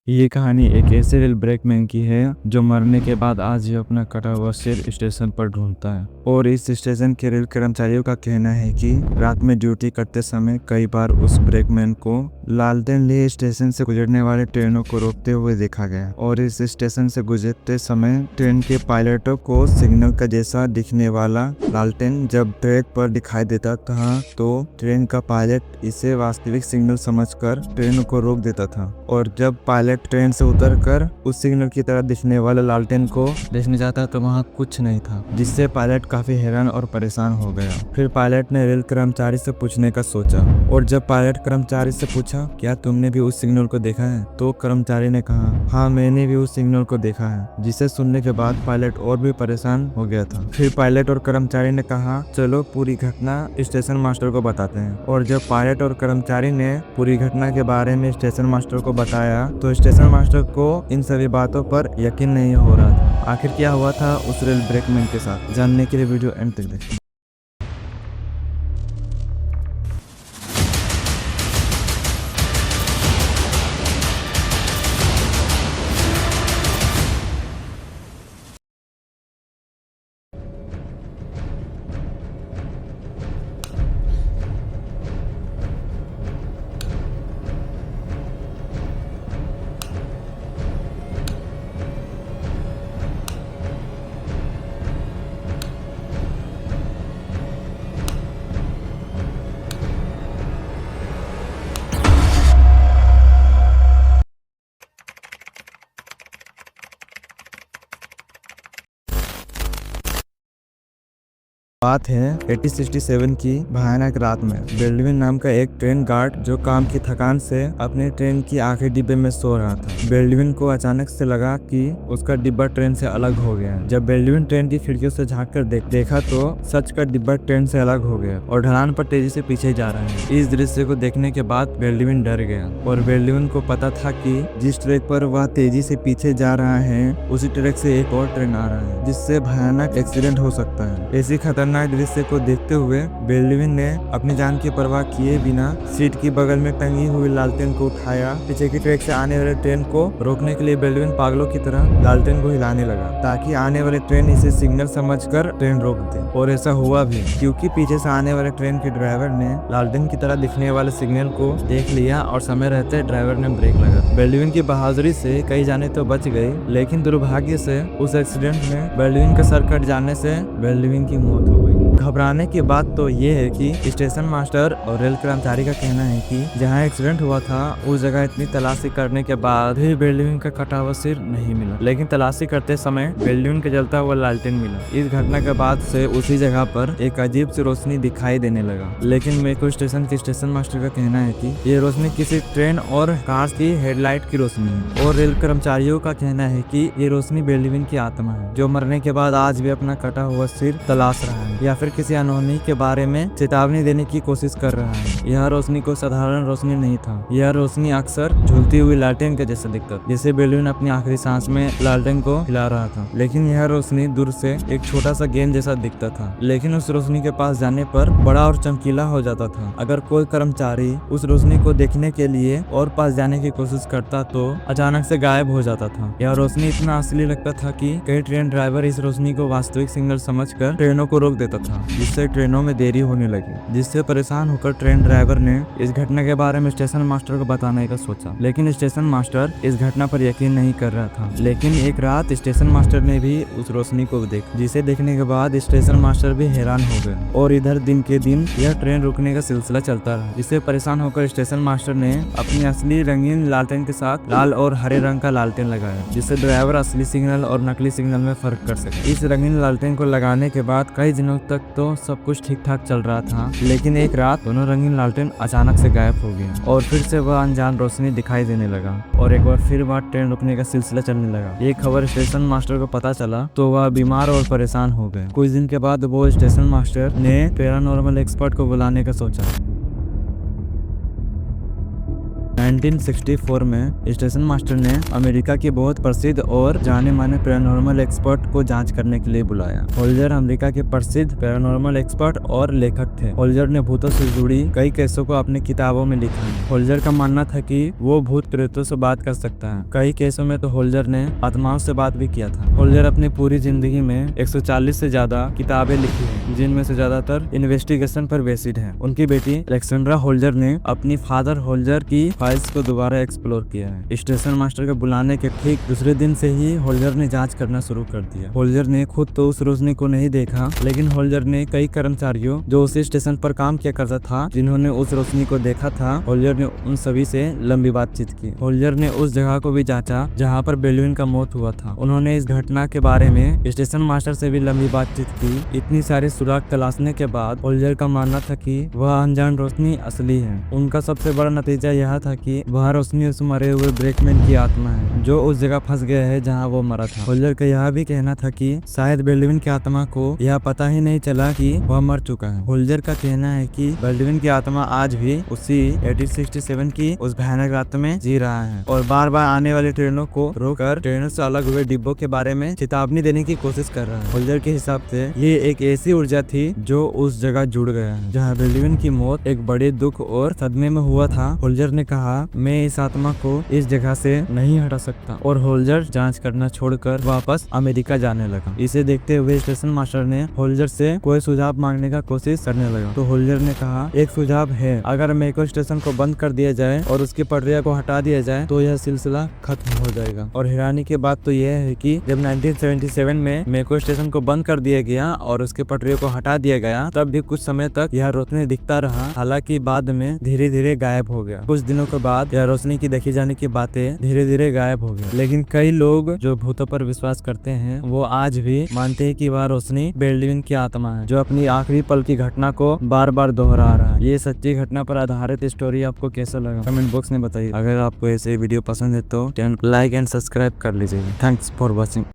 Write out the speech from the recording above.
ये कहानी एक ऐसे रेल ब्रेकमैन की है जो मरने के बाद आज भी अपना कटा हुआ सिर स्टेशन पर ढूंढता है। और इस स्टेशन के रेल कर्मचारियों का कहना है कि रात में ड्यूटी करते समय कई बार उस ब्रेकमैन को लालटेन लिए स्टेशन से गुजरने वाले ट्रेनों को रोकते हुए देखा गया। और इस स्टेशन से गुजरते समय ट्रेन के पायलटों को सिग्नल का जैसा दिखने वाला लालटेन जब ट्रैक पर दिखाई देता था तो ट्रेन का पायलट इसे वास्तविक सिग्नल समझकर ट्रेन को रोक देता था। और जब पायलट ट्रेन से उतरकर उस सिग्नल की तरह दिखने वाले लालटेन को देखने जाता तो वहाँ कुछ नहीं था, जिससे पायलट काफी हैरान और परेशान हो गया। फिर पायलट ने रेल कर्मचारी से पूछने का सोचा, और जब पायलट कर्मचारी से पूछा, क्या तुमने भी उस सिग्नल को देखा है? तो कर्मचारी ने कहा, हाँ मैंने भी उस सिग्नल को देखा है। जिसे सुनने के बाद पायलट और भी परेशान हो गया था। फिर पायलट और कर्मचारी ने कहा, चलो पूरी घटना स्टेशन मास्टर को बताते हैं। और जब पायलट और कर्मचारी ने पूरी घटना के बारे में स्टेशन मास्टर को बताया तो स्टेशन मास्टर को इन सभी बातों पर यकीन नहीं हो रहा था। आखिर क्या हुआ था उस रेल ब्रेकमैन के साथ, जानने के लिए वीडियो एंड तक देखें। बात है 1867 की भयानक रात में। बेल्डविन नाम का एक ट्रेन गार्ड जो काम की थकान से अपने ट्रेन की आखिरी डिब्बे में सो रहा था। बेल्डविन को अचानक से लगा कि उसका डिब्बा ट्रेन से अलग हो गया। जब बेल्डविन ट्रेन की खिड़कियों से झांककर देखा तो सच का डिब्बा ट्रेन से अलग हो गया और ढलान पर तेजी से पीछे जा रहा है। इस दृश्य को देखने के बाद बेल्डविन डर गया और बेल्डविन को पता था कि जिस ट्रैक पर वह तेजी से पीछे जा रहा है उसी ट्रैक से एक और ट्रेन आ रहा है, जिससे भयानक एक्सीडेंट हो सकता है। ऐसी खतरनाक दृश्य को देखते हुए बेल्डविन ने अपनी जान की परवाह किए बिना सीट की बगल में टंगी हुई लालटेन को उठाया। पीछे की ट्रैक से आने वाले ट्रेन को रोकने के लिए बेल्डविन पागलों की तरह लालटेन को हिलाने लगा ताकि आने वाले ट्रेन इसे सिग्नल समझकर ट्रेन रोक दे। और ऐसा हुआ भी, क्योंकि पीछे से आने वाले ट्रेन के ड्राइवर ने लालटेन की तरह दिखने वाले सिग्नल को देख लिया और समय रहते ड्राइवर ने ब्रेक लगा। बेल्डविन की बहादुरी से कई जाने तो बच गए, लेकिन दुर्भाग्य से उस एक्सीडेंट में बेल्डविन का सर कट जाने से बेल्डविन की मौत हो गई। घबराने की बात तो ये है कि स्टेशन मास्टर और रेल कर्मचारी का कहना है कि जहां एक्सीडेंट हुआ था उस जगह इतनी तलाशी करने के बाद भी बेल्डविन का कटा हुआ सिर नहीं मिला, लेकिन तलाशी करते समय बेल्डविन का जलता हुआ लालटेन मिला। इस घटना के बाद से उसी जगह पर एक अजीब सी रोशनी दिखाई देने लगा, लेकिन मेको स्टेशन के स्टेशन मास्टर का कहना है कि ये रोशनी किसी ट्रेन और कार की हेडलाइट की रोशनी है। और रेल कर्मचारियों का कहना है कि ये रोशनी बेल्डविन की आत्मा है जो मरने के बाद आज भी अपना कटा हुआ सिर तलाश रहा है या फिर किसी अनहोनी के बारे में चेतावनी देने की कोशिश कर रहा है। यह रोशनी कोई साधारण रोशनी नहीं था। यह रोशनी अक्सर झूलती हुई लालटेन के जैसा दिखता, जैसे बेल्डविन अपनी आखिरी सांस में लालटेन को हिला रहा था। लेकिन यह रोशनी दूर से एक छोटा सा गेंद जैसा दिखता था, लेकिन उस रोशनी के पास जाने पर बड़ा और चमकीला हो जाता था। अगर कोई कर्मचारी उस रोशनी को देखने के लिए और पास जाने की कोशिश करता तो अचानक से गायब हो जाता था। यह रोशनी इतना असली लगता था कि कई ट्रेन ड्राइवर इस रोशनी को वास्तविक सिग्नल समझकर ट्रेनों को रोक देता था, जिससे ट्रेनों में देरी होने लगी। जिससे परेशान होकर ट्रेन ड्राइवर ने इस घटना के बारे में स्टेशन मास्टर को बताने का सोचा, लेकिन स्टेशन मास्टर इस घटना पर यकीन नहीं कर रहा था। लेकिन एक रात स्टेशन मास्टर ने भी उस रोशनी को देखा, जिसे देखने के बाद स्टेशन मास्टर भी हैरान हो गए। और इधर दिन के दिन यह ट्रेन रुकने का सिलसिला चलता रहा, जिससे परेशान होकर स्टेशन मास्टर ने अपनी असली रंगीन लालटेन के साथ लाल और हरे रंग का लालटेन लगाया, जिससे ड्राइवर असली सिग्नल और नकली सिग्नल में फर्क कर सके। इस रंगीन लालटेन को लगाने के बाद कई दिनों तक तो सब कुछ ठीक ठाक चल रहा था, लेकिन एक रात दोनों रंगीन लालटेन अचानक से गायब हो गया और फिर से वह अनजान रोशनी दिखाई देने लगा। और एक बार फिर वह ट्रेन रुकने का सिलसिला चलने लगा। ये खबर स्टेशन मास्टर को पता चला तो वह बीमार और परेशान हो गए। कुछ दिन के बाद वो स्टेशन मास्टर ने पैरानॉर्मल एक्सपर्ट को बुलाने का सोचा। 1964 में स्टेशन मास्टर ने अमेरिका के बहुत प्रसिद्ध और जाने माने पैरानॉर्मल एक्सपर्ट को जांच करने के लिए बुलाया। होल्जर अमेरिका के प्रसिद्ध पैरानॉर्मल एक्सपर्ट और लेखक थे। होल्जर ने भूतों से जुड़ी कई केसों को अपनी किताबों में लिखा है। होल्जर का मानना था कि वो भूत प्रेतों से बात कर सकता है। कई केसों में तो होल्जर ने आत्माओं से बात भी किया था। होल्जर अपनी पूरी जिंदगी में 140 से ज्यादा किताबें लिखी हैं, जिनमें से ज्यादातर इन्वेस्टिगेशन पर बेस्ड है। उनकी बेटी अलेक्सेंड्रा होल्जर ने अपनी फादर होल्जर की फाइल्स को दोबारा एक्सप्लोर किया है। स्टेशन मास्टर के बुलाने के ठीक दूसरे दिन से ही होल्जर ने जांच करना शुरू कर दिया। होल्जर ने खुद तो उस रोशनी को नहीं देखा, लेकिन होल्जर ने कई कर्मचारियों जो उसी स्टेशन पर काम किया करता था, जिन्होंने उस रोशनी को देखा था, होल्जर ने उन सभी से लंबी बातचीत की। होल्जर ने उस जगह को भी जांचा जहाँ पर बेल्डविन का मौत हुआ था। उन्होंने इस घटना के बारे में स्टेशन मास्टर से भी लंबी बातचीत की। इतनी सारी सुराग तलाशने के बाद होल्जर का मानना था कि वह अनजान रोशनी असली है। उनका सबसे बड़ा नतीजा यह था कि वह रोशनी उस मरे हुए ब्रेकमैन की आत्मा है, जो उस जगह फंस गया है जहां वो मरा था। होल्जर का यह भी कहना था कि शायद बेल्डविन की आत्मा को यह पता ही नहीं चला कि वह मर चुका है। होल्जर का कहना है कि बेल्डविन की आत्मा आज भी उसी 1867 की उस भयानक रात में जी रहा है और बार बार आने वाली ट्रेनों को रोककर ट्रेनों से अलग हुए डिब्बों के बारे में चेतावनी देने की कोशिश कर रहा है। होल्जर के हिसाब से ये एक ऐसी ऊर्जा थी जो उस जगह जुड़ गया है जहाँ बेल्डविन की मौत एक बड़े दुख और सदमे में हुआ था। होल्जर ने कहा, मैं इस आत्मा को इस जगह से नहीं हटा सकता, और होल्जर जांच करना छोड़कर वापस अमेरिका जाने लगा। इसे देखते हुए स्टेशन मास्टर ने होल्जर से कोई सुझाव मांगने का कोशिश करने लगा। तो होल्जर ने कहा, एक सुझाव है, अगर मेको स्टेशन को बंद कर दिया जाए और उसकी पटरिया को हटा दिया जाए तो यह सिलसिला खत्म हो जाएगा। और हैरानी की बात तो यह है कि जब 1977 में मेको स्टेशन को बंद कर दिया गया और उसके पटरियों को हटा दिया गया, तब भी कुछ समय तक यह रोशनी दिखता रहा। हालांकि बाद में धीरे धीरे गायब हो गया। कुछ दिनों के बाद यह रोशनी की देखी जाने की बातें धीरे धीरे गायब हो गई। लेकिन कई लोग जो भूतों पर विश्वास करते हैं, वो आज भी मानते हैं कि वह रोशनी बेल्डविन की आत्मा है, जो अपनी आखिरी पल की घटना को बार बार दोहरा रहा है। ये सच्ची घटना पर आधारित स्टोरी आपको कैसा लगा, कमेंट बॉक्स में बताइए। अगर आपको ऐसे वीडियो पसंद है तो चैनल लाइक एंड सब्सक्राइब कर लीजिए। Thanks for watching.